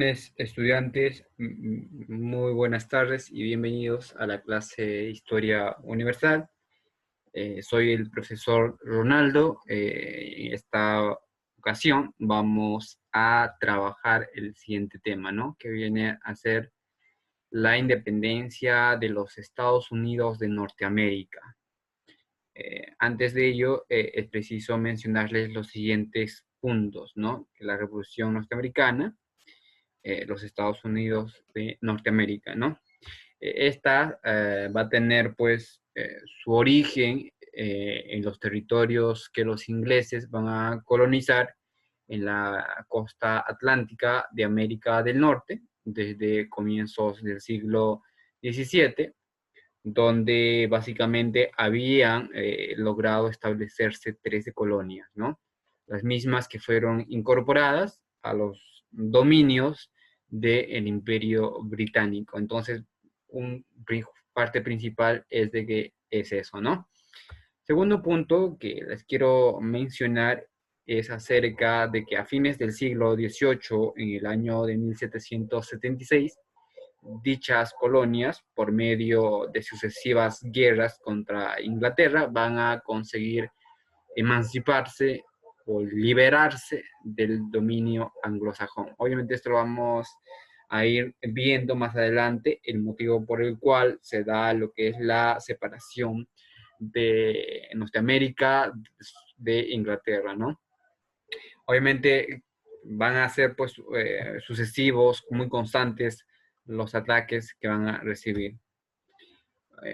jóvenes estudiantes, muy buenas tardes y bienvenidos a la clase de Historia Universal. Soy el profesor Ronaldo. En esta ocasión vamos a trabajar el siguiente tema, ¿no? Que viene a ser la independencia de los Estados Unidos de Norteamérica. Antes de ello, es preciso mencionarles los siguientes puntos, ¿no? Que la Revolución Norteamericana, los Estados Unidos de Norteamérica, ¿no? Esta va a tener pues su origen en los territorios que los ingleses van a colonizar en la costa atlántica de América del Norte desde comienzos del siglo XVII, donde básicamente habían logrado establecerse 13 colonias, ¿no? Las mismas que fueron incorporadas a los dominios del Imperio Británico. Entonces, una parte principal es de que es eso, ¿no? Segundo punto que les quiero mencionar es acerca de que a fines del siglo XVIII, en el año de 1776, dichas colonias, por medio de sucesivas guerras contra Inglaterra, van a conseguir emanciparse o liberarse del dominio anglosajón. Obviamente esto lo vamos a ir viendo más adelante, el motivo por el cual se da lo que es la separación de Norteamérica de Inglaterra, ¿no? Obviamente van a ser pues sucesivos, muy constantes los ataques que van a recibir.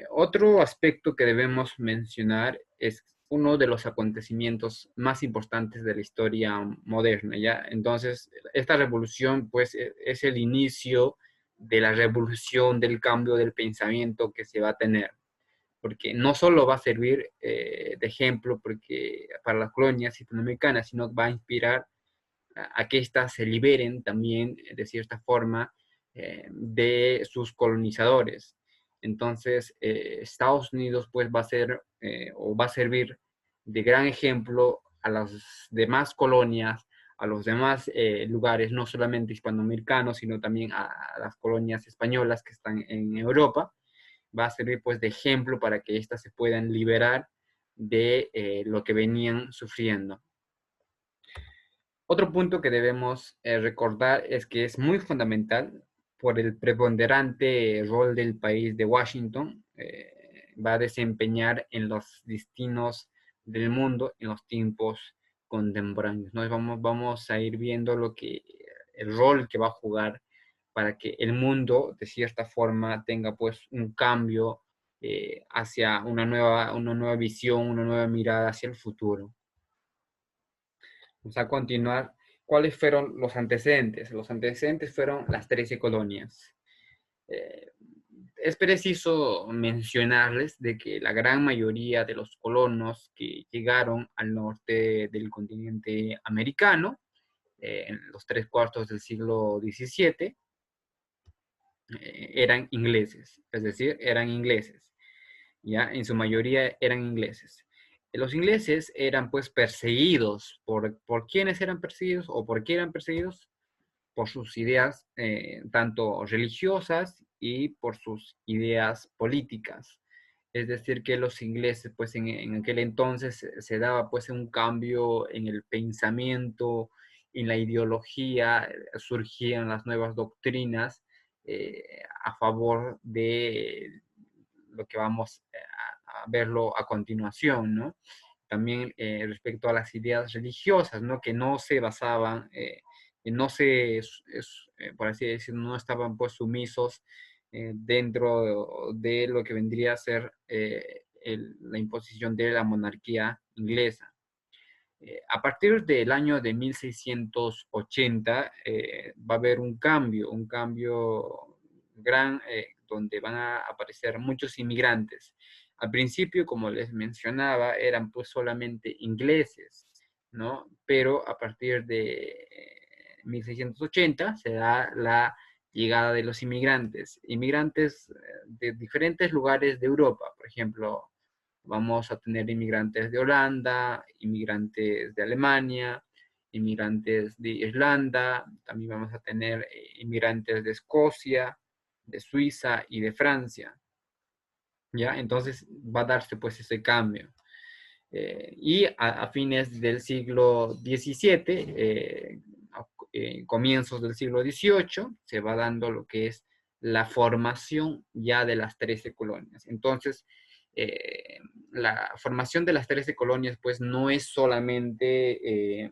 Otro aspecto que debemos mencionar es uno de los acontecimientos más importantes de la historia moderna, ¿ya? Entonces, esta revolución, pues, es el inicio de la revolución del cambio del pensamiento que se va a tener, porque no solo va a servir de ejemplo porque, para las colonias hispanoamericanas, sino va a inspirar a que éstas se liberen también, de cierta forma, de sus colonizadores. Entonces, Estados Unidos pues va a ser o va a servir de gran ejemplo a las demás colonias, a los demás lugares, no solamente hispanoamericanos, sino también a las colonias españolas que están en Europa. Va a servir pues de ejemplo para que éstas se puedan liberar de lo que venían sufriendo. Otro punto que debemos recordar es que es muy fundamental por el preponderante rol del país de Washington. Va a desempeñar en los destinos del mundo en los tiempos contemporáneos. Nos vamos a ir viendo el rol que va a jugar para que el mundo de cierta forma tenga pues un cambio hacia una nueva visión, una nueva mirada hacia el futuro. Vamos a continuar. ¿Cuáles fueron los antecedentes? Los antecedentes fueron las 13 colonias. Eh, es preciso mencionarles de que la gran mayoría de los colonos que llegaron al norte del continente americano, en los 3/4 del siglo XVII, eran ingleses, es decir, eran ingleses, ya en su mayoría eran ingleses. Los ingleses eran pues perseguidos. ¿Por quiénes eran perseguidos o por qué eran perseguidos? Por sus ideas tanto religiosas y por sus ideas políticas. Es decir, que los ingleses, pues en aquel entonces se daba pues un cambio en el pensamiento, en la ideología, surgían las nuevas doctrinas a favor de lo que vamos a verlo a continuación, ¿no? También respecto a las ideas religiosas, ¿no? Que no se basaban, no se, por así decirlo, no estaban pues sumisos dentro de lo que vendría a ser la imposición de la monarquía inglesa. A partir del año de 1680 va a haber un cambio gran, donde van a aparecer muchos inmigrantes. Al principio, como les mencionaba, eran pues solamente ingleses, ¿no? Pero a partir de 1680 se da la llegada de los inmigrantes de diferentes lugares de Europa. Por ejemplo, vamos a tener inmigrantes de Holanda, inmigrantes de Alemania, inmigrantes de Irlanda, también vamos a tener inmigrantes de Escocia, de Suiza y de Francia, ¿ya? Entonces va a darse pues ese cambio. Y a fines del siglo XVII, comienzos del siglo XVIII, se va dando lo que es la formación ya de las 13 colonias. Entonces, la formación de las 13 colonias, pues no es solamente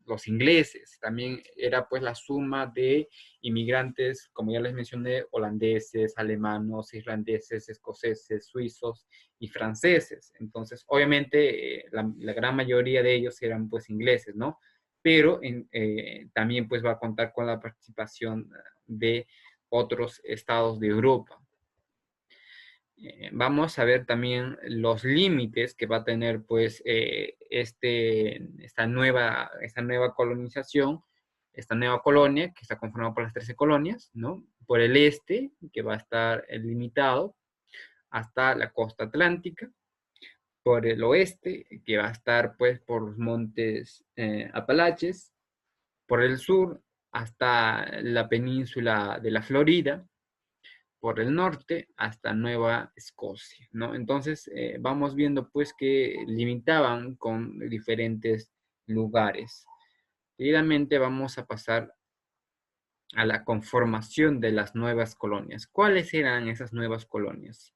los ingleses, también era pues la suma de inmigrantes, como ya les mencioné, holandeses, alemanes, irlandeses, escoceses, suizos y franceses. Entonces, obviamente, la gran mayoría de ellos eran pues ingleses, ¿no? Pero también pues va a contar con la participación de otros estados de Europa. Vamos a ver también los límites que va a tener pues esta nueva colonización, esta nueva colonia que está conformada por las 13 colonias, ¿no? Por el este, que va a estar limitado hasta la costa atlántica, por el oeste, que va a estar pues por los montes Apalaches, por el sur hasta la península de la Florida, por el norte hasta Nueva Escocia, ¿no? Entonces, vamos viendo pues que limitaban con diferentes lugares. Seguidamente vamos a pasar a la conformación de las nuevas colonias. ¿Cuáles eran esas nuevas colonias?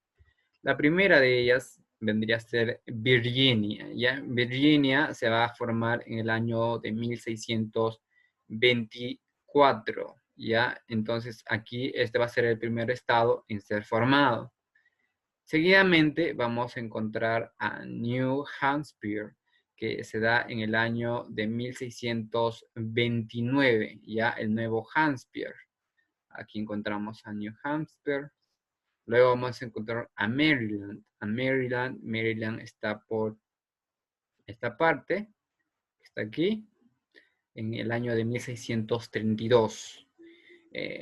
La primera de ellas vendría a ser Virginia, ¿ya? Virginia se va a formar en el año de 1624, ¿ya? Entonces aquí este va a ser el primer estado en ser formado. Seguidamente vamos a encontrar a New Hampshire, que se da en el año de 1629, ya el nuevo Hampshire. Aquí encontramos a New Hampshire. Luego vamos a encontrar a Maryland. Maryland está por esta parte, que está aquí, en el año de 1632.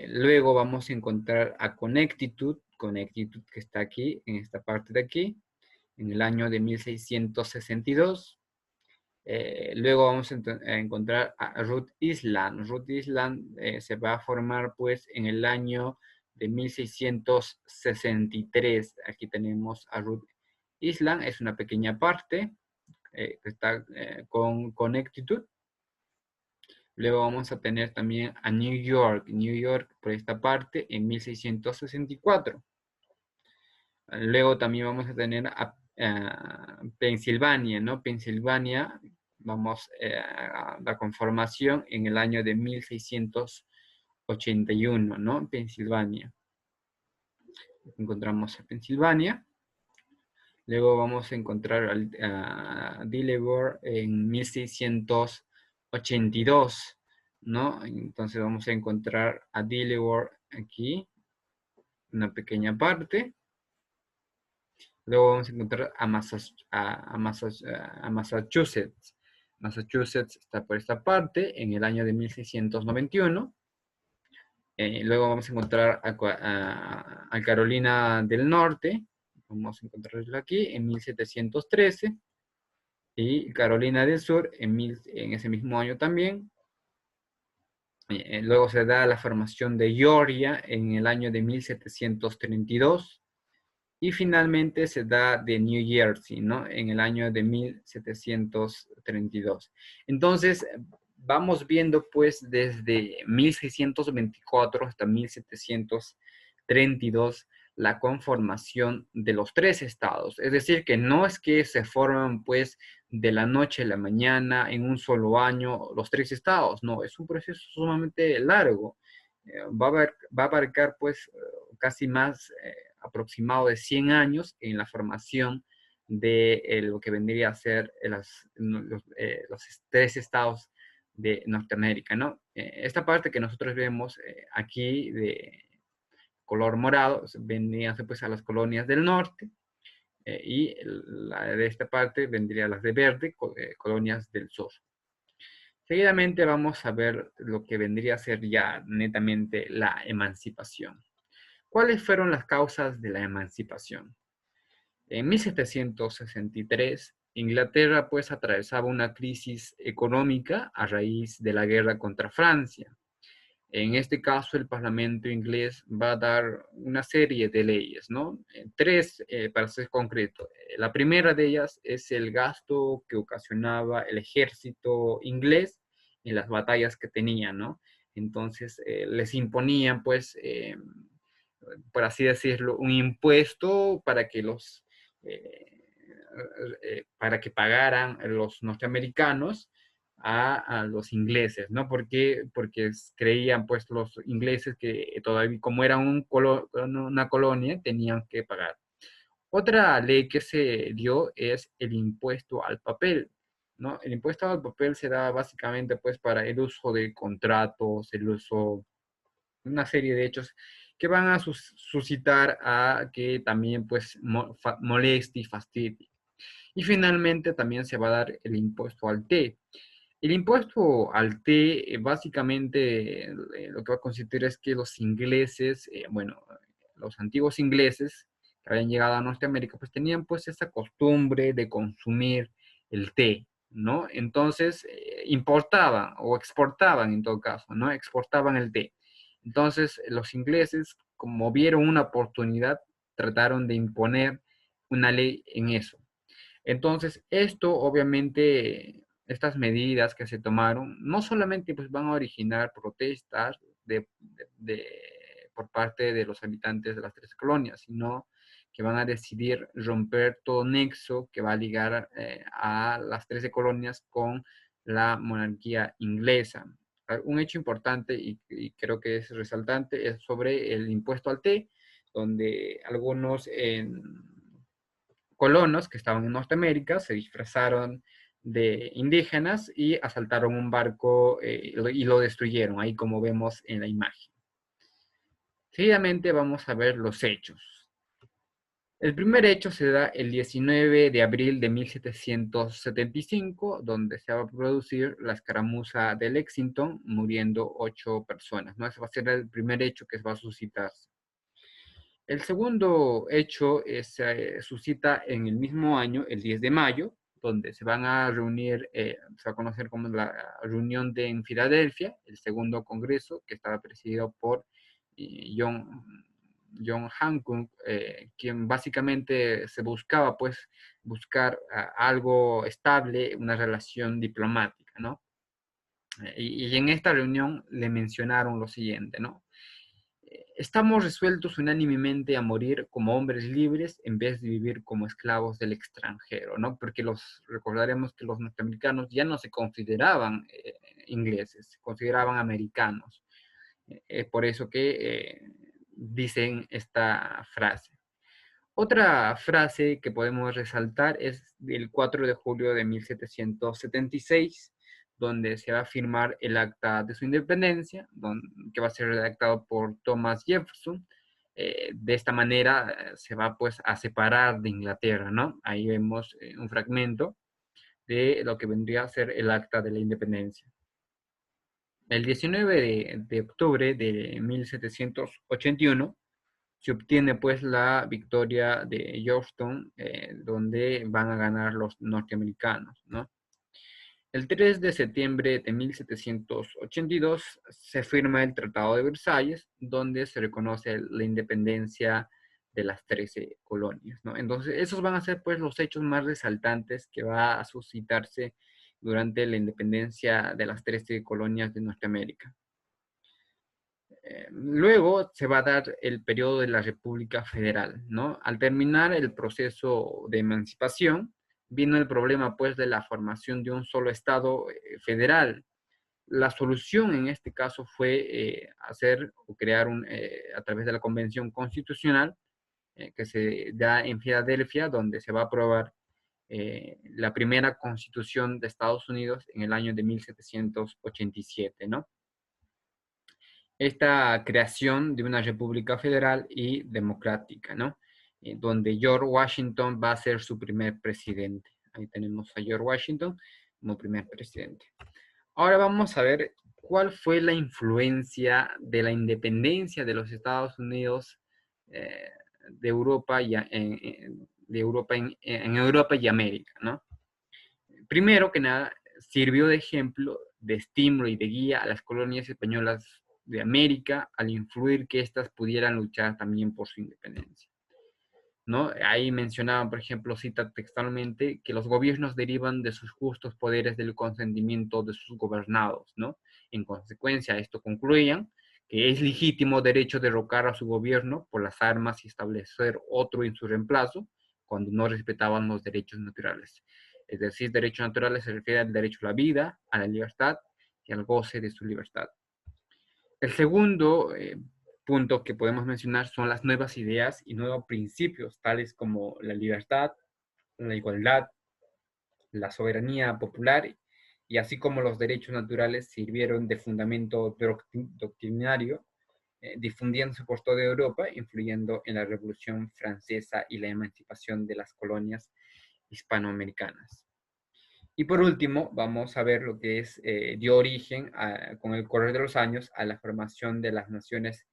Luego vamos a encontrar a Connecticut que está aquí, en esta parte de aquí, en el año de 1662. Luego vamos a encontrar a Rhode Island. Rhode Island se va a formar pues en el año de 1663. Aquí tenemos a Rhode Island, es una pequeña parte que está con Connecticut. Luego vamos a tener también a New York por esta parte en 1664. Luego también vamos a tener a Pensilvania, ¿no? Pensilvania, vamos a la conformación en el año de 1681, ¿no? Pensilvania. Encontramos a Pensilvania. Luego vamos a encontrar a Delaware en 1682, ¿no? Entonces vamos a encontrar a Delaware aquí, una pequeña parte. Luego vamos a encontrar a Massachusetts. Massachusetts está por esta parte en el año de 1691. Luego vamos a encontrar a Carolina del Norte. Vamos a encontrarlo aquí en 1713. Y Carolina del Sur en ese mismo año también. Luego se da la formación de Georgia en el año de 1732. Y finalmente se da de New Jersey, ¿no? En el año de 1732. Entonces, vamos viendo pues desde 1624 hasta 1732 la conformación de los 3 estados. Es decir, que no es que se forman pues de la noche a la mañana en un solo año los 3 estados, no, es un proceso sumamente largo. Va a abarcar pues casi más aproximado de 100 años en la formación de lo que vendría a ser los 3 estados de Norteamérica, ¿no? Esta parte que nosotros vemos aquí de color morado vendrían pues a las colonias del norte y la de esta parte vendría a las de verde, colonias del sur. Seguidamente vamos a ver lo que vendría a ser ya netamente la emancipación. ¿Cuáles fueron las causas de la emancipación? En 1763 Inglaterra pues atravesaba una crisis económica a raíz de la guerra contra Francia. En este caso, el Parlamento inglés va a dar una serie de leyes, ¿no? Tres, para ser concreto. La primera de ellas es el gasto que ocasionaba el ejército inglés en las batallas que tenía, ¿no? Entonces, les imponían, pues, por así decirlo, un impuesto para que pagaran los norteamericanos a los ingleses, ¿no? Porque creían pues los ingleses que todavía, como eran una colonia, tenían que pagar. Otra ley que se dio es el impuesto al papel, ¿no? El impuesto al papel se da básicamente pues para el uso de contratos, el uso de una serie de hechos que van a suscitar a que también pues moleste y fastidie. Y finalmente también se va a dar el impuesto al té. El impuesto al té, básicamente, lo que va a consistir es que los ingleses, bueno, los antiguos ingleses que habían llegado a Norteamérica, pues tenían pues esa costumbre de consumir el té, ¿no? Entonces, importaban o exportaban en todo caso, ¿no? Exportaban el té. Entonces, los ingleses, como vieron una oportunidad, trataron de imponer una ley en eso. Entonces, esto obviamente, estas medidas que se tomaron, no solamente pues, van a originar protestas por parte de los habitantes de las tres colonias, sino que van a decidir romper todo nexo que va a ligar a las 13 colonias con la monarquía inglesa. Un hecho importante y creo que es resaltante es sobre el impuesto al té, donde algunos colonos que estaban en Norteamérica se disfrazaron de indígenas y asaltaron un barco y lo destruyeron, ahí como vemos en la imagen. Seguidamente vamos a ver los hechos. El primer hecho se da el 19 de abril de 1775, donde se va a producir la escaramuza de Lexington, muriendo 8 personas, ¿no? Ese va a ser el primer hecho que va a suscitarse. El segundo hecho se suscita en el mismo año, el 10 de mayo, donde se van a reunir, se va a conocer como la reunión en Filadelfia, el segundo congreso, que estaba presidido por John Hancock, quien básicamente se buscaba, pues, buscar algo estable, una relación diplomática, ¿no? Y en esta reunión le mencionaron lo siguiente, ¿no? Estamos resueltos unánimemente a morir como hombres libres en vez de vivir como esclavos del extranjero, ¿no? Porque recordaremos que los norteamericanos ya no se consideraban ingleses, se consideraban americanos. Por eso que dicen esta frase. Otra frase que podemos resaltar es del 4 de julio de 1776, donde se va a firmar el acta de su independencia, que va a ser redactado por Thomas Jefferson. De esta manera se va pues a separar de Inglaterra, ¿no? Ahí vemos un fragmento de lo que vendría a ser el acta de la independencia. El 19 de octubre de 1781 se obtiene pues la victoria de Yorktown, donde van a ganar los norteamericanos, ¿no? El 3 de septiembre de 1782 se firma el Tratado de Versalles, donde se reconoce la independencia de las 13 colonias, ¿no? Entonces, esos van a ser pues los hechos más resaltantes que va a suscitarse durante la independencia de las 13 colonias de Norteamérica. Luego se va a dar el periodo de la República Federal, ¿no? Al terminar el proceso de emancipación, vino el problema, pues, de la formación de un solo Estado federal. La solución en este caso fue hacer o crear a través de la Convención Constitucional que se da en Filadelfia, donde se va a aprobar la primera Constitución de Estados Unidos en el año de 1787, ¿no? Esta creación de una república federal y democrática, ¿no? Donde George Washington va a ser su primer presidente. Ahí tenemos a George Washington como primer presidente. Ahora vamos a ver cuál fue la influencia de la independencia de los Estados Unidos de Europa y en Europa y América, ¿no? primero que nada, sirvió de ejemplo, de estímulo y de guía a las colonias españolas de América al influir que éstas pudieran luchar también por su independencia, ¿no? Ahí mencionaban, por ejemplo, cita textualmente, que los gobiernos derivan de sus justos poderes del consentimiento de sus gobernados, ¿no? En consecuencia, esto concluían que es legítimo derecho derrocar a su gobierno por las armas y establecer otro en su reemplazo cuando no respetaban los derechos naturales. Es decir, derechos naturales se refiere al derecho a la vida, a la libertad y al goce de su libertad. El segundo punto que podemos mencionar son las nuevas ideas y nuevos principios, tales como la libertad, la igualdad, la soberanía popular, y así como los derechos naturales sirvieron de fundamento doctrinario, difundiéndose por toda Europa, influyendo en la Revolución Francesa y la emancipación de las colonias hispanoamericanas. Y por último, vamos a ver lo que dio origen con el correr de los años a la formación de las naciones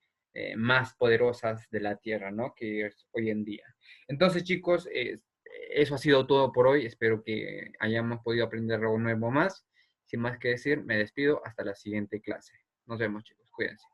más poderosas de la Tierra, ¿no? Que es hoy en día. Entonces, chicos, eso ha sido todo por hoy. Espero que hayamos podido aprender algo nuevo más. Sin más que decir, me despido hasta la siguiente clase. Nos vemos, chicos. Cuídense.